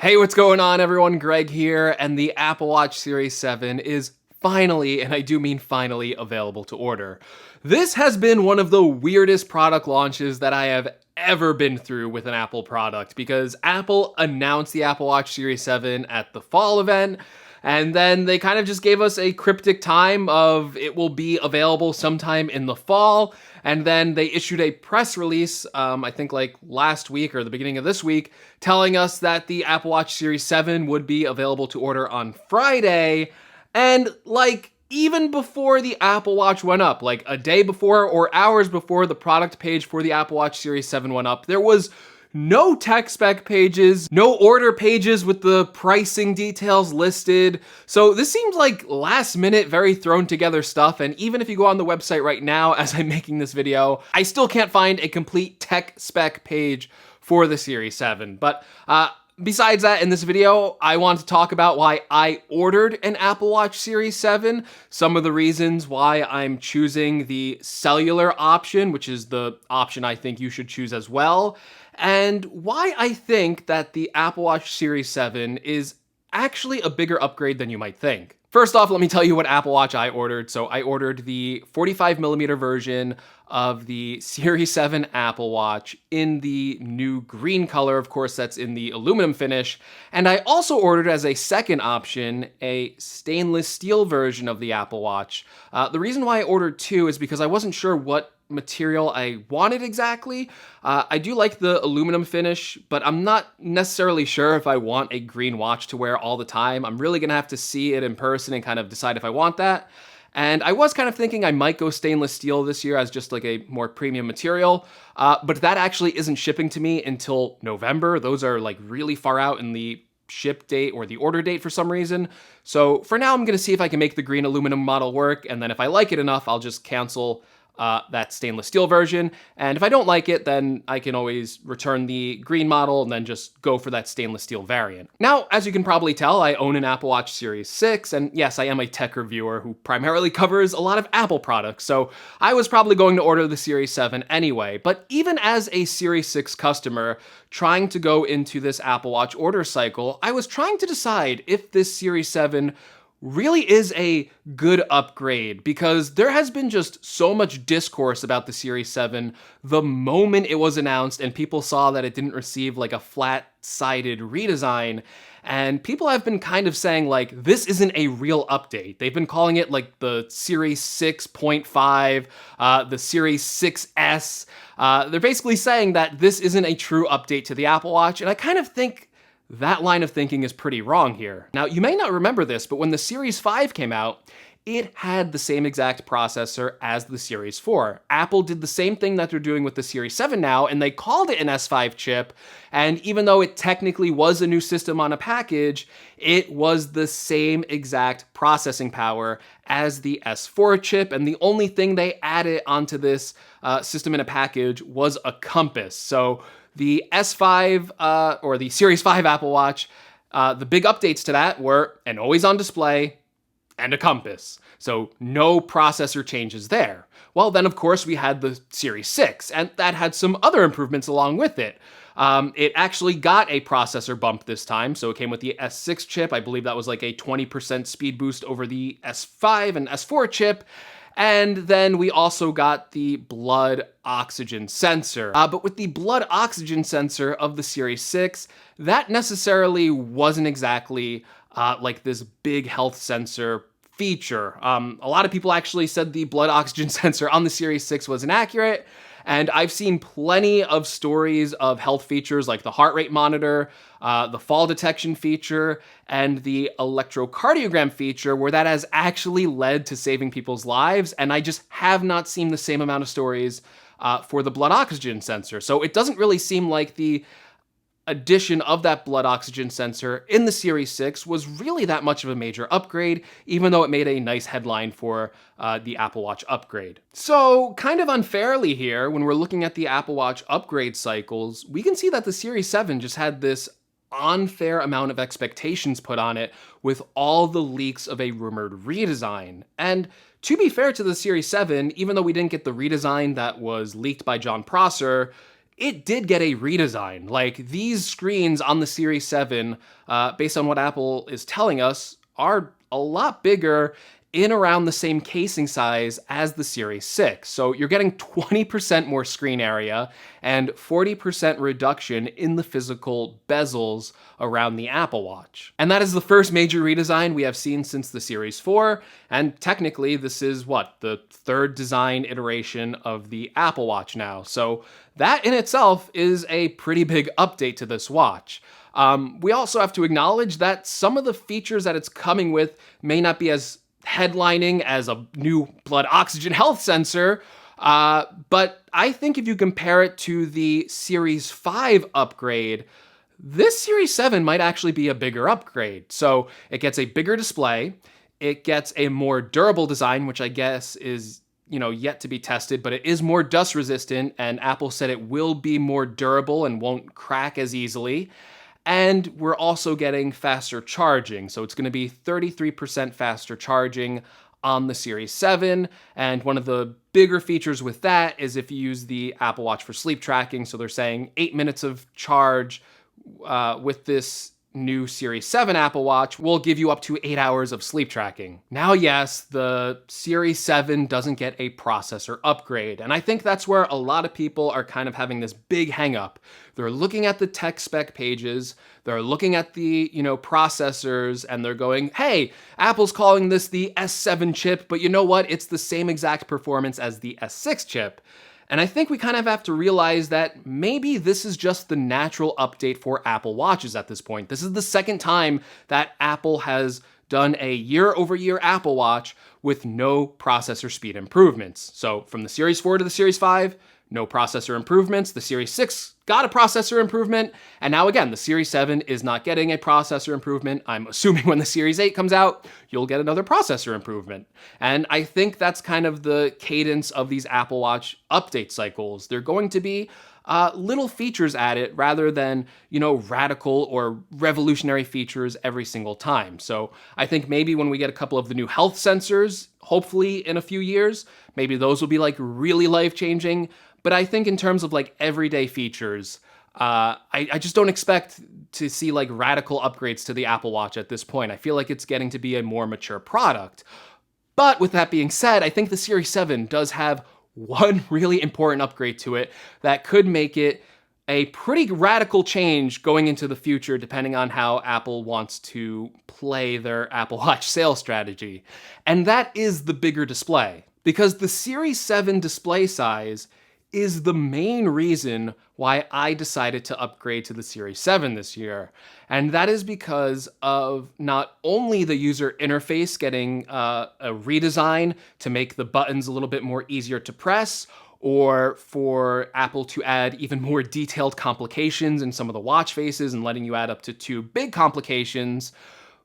Hey, what's going on everyone? Greg here, and the Apple Watch Series 7 is finally, and I do mean finally, available to order. This has been one of the weirdest product launches that I have ever been through with an Apple product because Apple announced the Apple Watch Series 7 at the fall event, and then they kind of just gave us a cryptic time of it will be available sometime in the fall. And then they issued a press release, I think like last week or the beginning of this week, telling us that the Apple Watch Series 7 would be available to order on Friday. And like even before the Apple Watch went up, like a day before or hours before the product page for the Apple Watch Series 7 went up, there was no tech spec pages, no order pages with the pricing details listed. So this seems like last minute, very thrown together stuff. And even if you go on the website right now, as I'm making this video, I still can't find a complete tech spec page for the Series 7. But besides that, in this video, I want to talk about why I ordered an Apple Watch Series 7, some of the reasons why I'm choosing the cellular option, which is the option I think you should choose as well, and why I think that the Apple Watch Series 7 is actually a bigger upgrade than you might think. First off, let me tell you what Apple Watch I ordered. So I ordered the 45mm version of the Series 7 Apple Watch in the new green color. Of course, that's in the aluminum finish. And I also ordered as a second option a stainless steel version of the Apple Watch. The reason why I ordered two is because I wasn't sure what material I wanted exactly. I do like the aluminum finish, but I'm not necessarily sure if I want a green watch to wear all the time. I'm really gonna have to see it in person and kind of decide if I want that. And I was kind of thinking I might go stainless steel this year as just like a more premium material, but that actually isn't shipping to me until November. Those are like really far out in the ship date or the order date for some reason. So for now, I'm gonna see if I can make the green aluminum model work, and then if I like it enough, I'll just cancel that stainless steel version. And if I don't like it, then I can always return the green model and then just go for that stainless steel variant. Now, as you can probably tell, I own an Apple Watch Series 6, and yes, I am a tech reviewer who primarily covers a lot of Apple products, so I was probably going to order the Series 7 anyway. But even as a Series 6 customer trying to go into this Apple Watch order cycle, I was trying to decide if this Series 7 really is a good upgrade, because there has been just so much discourse about the Series 7 the moment it was announced and people saw that it didn't receive like a flat-sided redesign. And people have been kind of saying like, this isn't a real update. They've been calling it like the Series 6.5, the Series 6S. They're basically saying that this isn't a true update to the Apple Watch, and I kind of think that line of thinking is pretty wrong here. Now, you may not remember this, but when the Series 5 came out, it had the same exact processor as the Series 4. Apple did the same thing that they're doing with the Series 7 now, and they called it an S5 chip, and even though it technically was a new system on a package, it was the same exact processing power as the S4 chip, and the only thing they added onto this system in a package was a compass. So the S5 or the Series 5 Apple Watch, the big updates to that were an always-on display and a compass. So no processor changes there. Well, then of course we had the Series 6, and that had some other improvements along with it. It actually got a processor bump this time, so it came with the S6 chip. I believe that was like a 20% speed boost over the S5 and S4 chip. And then we also got the blood oxygen sensor. But with the blood oxygen sensor of the Series 6, that necessarily wasn't exactly like this big health sensor feature. A lot of people actually said the blood oxygen sensor on the Series 6 was inaccurate. And I've seen plenty of stories of health features like the heart rate monitor, the fall detection feature, and the electrocardiogram feature where that has actually led to saving people's lives. And I just have not seen the same amount of stories for the blood oxygen sensor. So it doesn't really seem like the addition of that blood oxygen sensor in the Series 6 was really that much of a major upgrade, even though it made a nice headline for the Apple Watch upgrade. So kind of unfairly here, when we're looking at the Apple Watch upgrade cycles, we can see that the Series 7 just had this unfair amount of expectations put on it with all the leaks of a rumored redesign. And to be fair to the Series 7, even though we didn't get the redesign that was leaked by John Prosser, it did get a redesign. Like, these screens on the Series 7, based on what Apple is telling us, are a lot bigger in around the same casing size as the Series 6. So you're getting 20% more screen area and 40% reduction in the physical bezels around the Apple Watch. And that is the first major redesign we have seen since the Series 4, and technically this is the third design iteration of the Apple Watch now. So that in itself is a pretty big update to this watch. We also have to acknowledge that some of the features that it's coming with may not be as headlining as a new blood oxygen health sensor, but I think if you compare it to the Series 5 upgrade, this Series 7 might actually be a bigger upgrade. So it gets a bigger display, it gets a more durable design, which I guess is yet to be tested, but it is more dust resistant, and Apple said it will be more durable and won't crack as easily. And we're also getting faster charging. So it's going to be 33% faster charging on the Series 7. And one of the bigger features with that is if you use the Apple Watch for sleep tracking. So they're saying 8 minutes of charge with this new Series 7 Apple Watch will give you up to 8 hours of sleep tracking. Now, yes, the Series 7 doesn't get a processor upgrade, and I think that's where a lot of people are kind of having this big hang up. They're looking at the tech spec pages, they're looking at the, processors, and they're going, hey, Apple's calling this the S7 chip, but you know what? It's the same exact performance as the S6 chip. And I think we kind of have to realize that maybe this is just the natural update for Apple Watches at this point. This is the second time that Apple has done a year-over-year Apple Watch with no processor speed improvements. So from the Series 4 to the Series 5, no processor improvements. The Series 6 got a processor improvement, and now again, the Series 7 is not getting a processor improvement. I'm assuming when the Series 8 comes out, you'll get another processor improvement. And I think that's kind of the cadence of these Apple Watch update cycles. They're going to be little features added rather than, radical or revolutionary features every single time. So I think maybe when we get a couple of the new health sensors, hopefully in a few years, maybe those will be really life-changing. But I think in terms of everyday features, I just don't expect to see radical upgrades to the Apple Watch at this point. I feel like it's getting to be a more mature product. But with that being said, I think the Series 7 does have one really important upgrade to it that could make it a pretty radical change going into the future, depending on how Apple wants to play their Apple Watch sales strategy. And that is the bigger display. Because the Series 7 display size is the main reason why I decided to upgrade to the Series 7 this year. And that is because of not only the user interface getting a redesign to make the buttons a little bit more easier to press, or for Apple to add even more detailed complications in some of the watch faces and letting you add up to 2 big complications,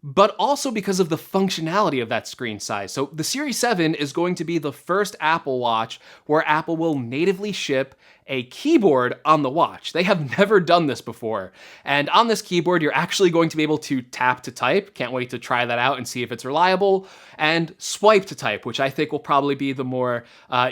but also because of the functionality of that screen size. So the Series 7 is going to be the first Apple Watch where Apple will natively ship a keyboard on the watch. They have never done this before. And on this keyboard, you're actually going to be able to tap to type. Can't wait to try that out and see if it's reliable. And swipe to type, which I think will probably be the more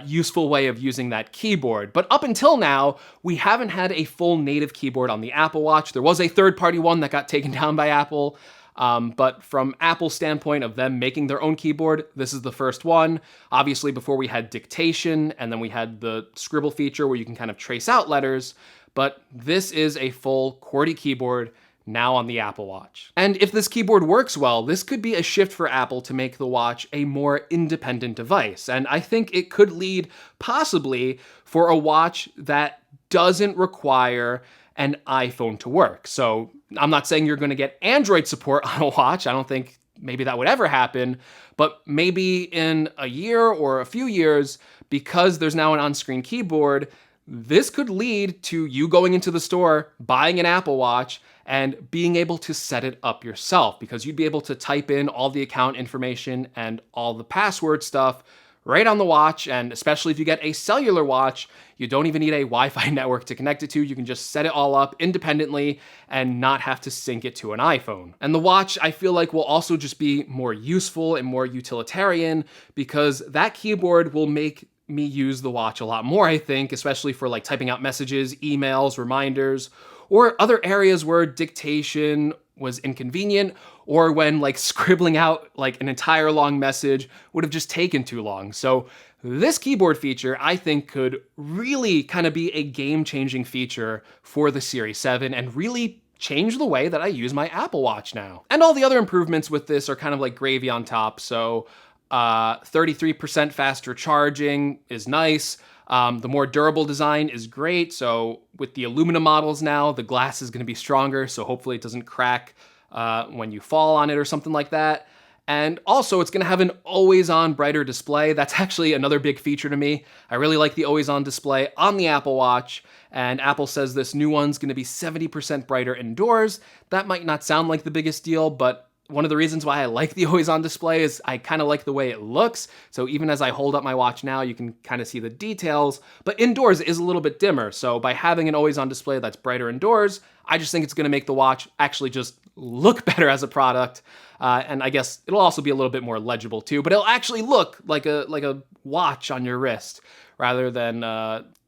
useful way of using that keyboard. But up until now, we haven't had a full native keyboard on the Apple Watch. There was a third-party one that got taken down by Apple. But from Apple's standpoint of them making their own keyboard, this is the first one. Obviously, before we had dictation, and then we had the scribble feature where you can kind of trace out letters, but this is a full QWERTY keyboard now on the Apple Watch. And if this keyboard works well, this could be a shift for Apple to make the watch a more independent device. And I think it could lead possibly for a watch that doesn't require an iPhone to work. So I'm not saying you're going to get Android support on a watch. I don't think maybe that would ever happen, but maybe in a year or a few years, because there's now an on-screen keyboard, this could lead to you going into the store, buying an Apple Watch, and being able to set it up yourself, because you'd be able to type in all the account information and all the password stuff right on the watch. And especially if you get a cellular watch, you don't even need a Wi-Fi network to connect it to. You can just set it all up independently and not have to sync it to an iPhone. And the watch, I feel like, will also just be more useful and more utilitarian, because that keyboard will make me use the watch a lot more, I think, especially for like typing out messages, emails, reminders, or other areas where dictation was inconvenient, or when like scribbling out like an entire long message would have just taken too long. So this keyboard feature, I think, could really kind of be a game-changing feature for the Series 7 and really change the way that I use my Apple Watch now. And all the other improvements with this are kind of like gravy on top. So 33% faster charging is nice. The more durable design is great. So with the aluminum models now, the glass is going to be stronger. So hopefully it doesn't crack when you fall on it or something like that. And also it's going to have an always-on brighter display. That's actually another big feature to me. I really like the always-on display on the Apple Watch. And Apple says this new one's going to be 70% brighter indoors. That might not sound like the biggest deal, but one of the reasons why I like the always-on display is I kind of like the way it looks. So even as I hold up my watch now, you can kind of see the details, but indoors it is a little bit dimmer. So by having an always-on display that's brighter indoors, I just think it's gonna make the watch actually just look better as a product. And I guess it'll also be a little bit more legible too, but it'll actually look like a watch on your wrist rather than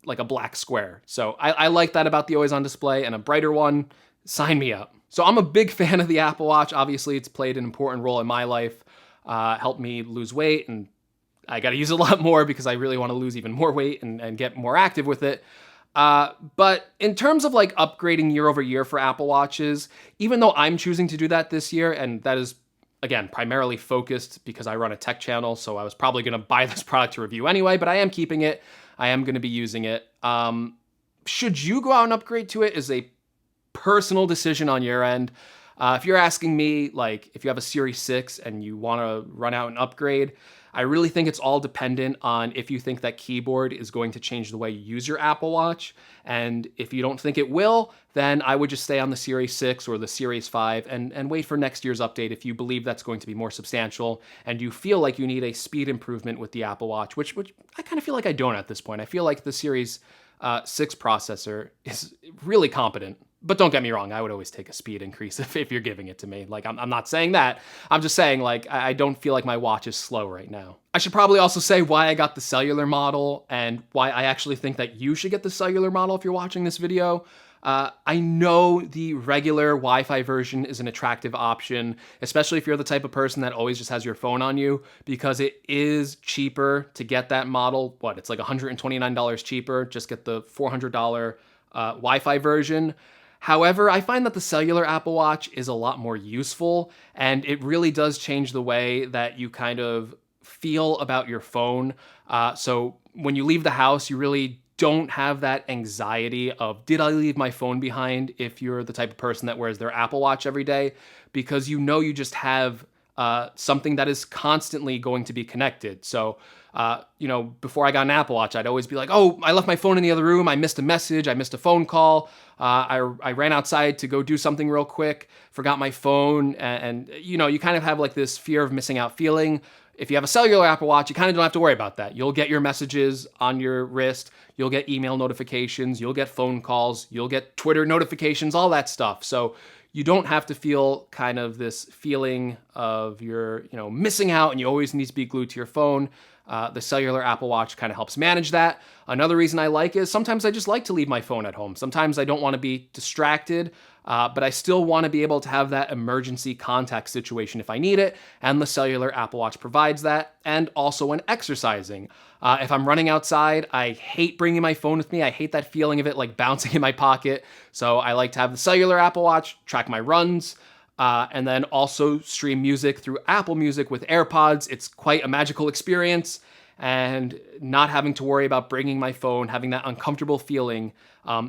like a black square. So I like that about the always-on display, and a brighter one, sign me up. So I'm a big fan of the Apple Watch. Obviously, it's played an important role in my life, helped me lose weight, and I got to use it a lot more because I really want to lose even more weight and get more active with it. But in terms of like upgrading year over year for Apple Watches, even though I'm choosing to do that this year, and that is, again, primarily focused because I run a tech channel, so I was probably going to buy this product to review anyway, but I am keeping it. I am going to be using it. Should you go out and upgrade to it is a personal decision on your end. If you're asking me, like, if you have a Series 6 and you want to run out and upgrade, I really think it's all dependent on if you think that keyboard is going to change the way you use your Apple Watch. And if you don't think it will, then I would just stay on the Series 6 or the Series 5 and wait for next year's update if you believe that's going to be more substantial and you feel like you need a speed improvement with the Apple Watch, which I kind of feel like I don't at this point. I feel like the Series 6 processor is really competent. But don't get me wrong, I would always take a speed increase if you're giving it to me. Like, I'm not saying that. I'm just saying, like, I don't feel like my watch is slow right now. I should probably also say why I got the cellular model and why I actually think that you should get the cellular model if you're watching this video. I know the regular Wi-Fi version is an attractive option, especially if you're the type of person that always just has your phone on you, because it is cheaper to get that model. It's like $129 cheaper. Just get the $400 Wi-Fi version. However, I find that the cellular Apple Watch is a lot more useful, and it really does change the way that you kind of feel about your phone. So when you leave the house, you really don't have that anxiety of, did I leave my phone behind, if you're the type of person that wears their Apple Watch every day, because you know you just have something that is constantly going to be connected. So, before I got an Apple Watch, I'd always be like, oh, I left my phone in the other room. I missed a message. I missed a phone call. I ran outside to go do something real quick, forgot my phone. And you kind of have like this fear of missing out feeling. If you have a cellular Apple Watch, you kind of don't have to worry about that. You'll get your messages on your wrist. You'll get email notifications. You'll get phone calls. You'll get Twitter notifications, all that stuff. So you don't have to feel kind of this feeling of you're, missing out and you always need to be glued to your phone. The cellular Apple Watch kind of helps manage that. Another reason I like is sometimes I just like to leave my phone at home. Sometimes I don't want to be distracted, but I still want to be able to have that emergency contact situation if I need it, and the cellular Apple Watch provides that, and also when exercising. If I'm running outside, I hate bringing my phone with me. I hate that feeling of it like bouncing in my pocket. So I like to have the cellular Apple Watch track my runs, and then also stream music through Apple Music with AirPods. It's quite a magical experience, and not having to worry about bringing my phone, having that uncomfortable feeling,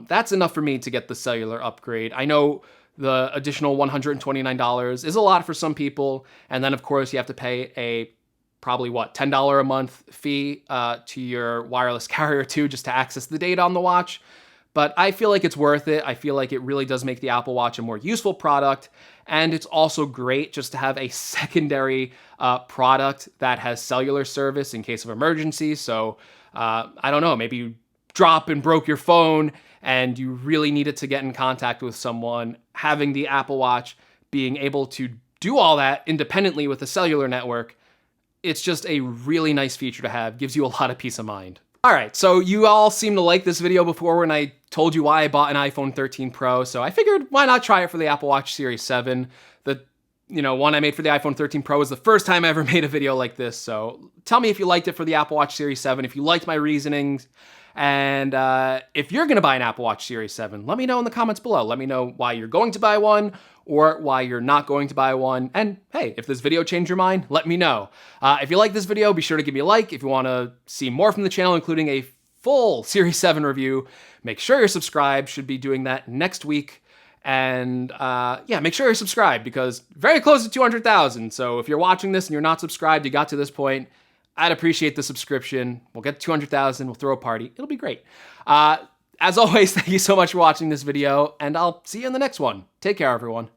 that's enough for me to get the cellular upgrade. I know the additional $129 is a lot for some people, and then of course you have to pay a probably $10 a month fee to your wireless carrier too, just to access the data on the watch. But I feel like it's worth it. I feel like it really does make the Apple Watch a more useful product. And it's also great just to have a secondary product that has cellular service in case of emergency. So I don't know, maybe you drop and broke your phone and you really needed to get in contact with someone. Having the Apple Watch being able to do all that independently with a cellular network, It's just a really nice feature to have, gives you a lot of peace of mind. All right, so you all seem to like this video before when I told you why I bought an iPhone 13 Pro, so I figured why not try it for the Apple Watch Series 7. The one I made for the iPhone 13 Pro was the first time I ever made a video like this, so tell me if you liked it for the Apple Watch Series 7, if you liked my reasonings, and if you're gonna buy an Apple Watch Series 7, let me know in the comments below. Let me know why you're going to buy one, or why you're not going to buy one. And hey, if this video changed your mind, let me know. If you like this video, be sure to give me a like. If you want to see more from the channel, including a full Series 7 review, make sure you're subscribed. Should be doing that next week. And yeah, make sure you're subscribed because very close to 200,000. So if you're watching this and you're not subscribed, you got to this point, I'd appreciate the subscription. We'll get to 200,000, we'll throw a party. It'll be great. As always, thank you so much for watching this video, and I'll see you in the next one. Take care, everyone.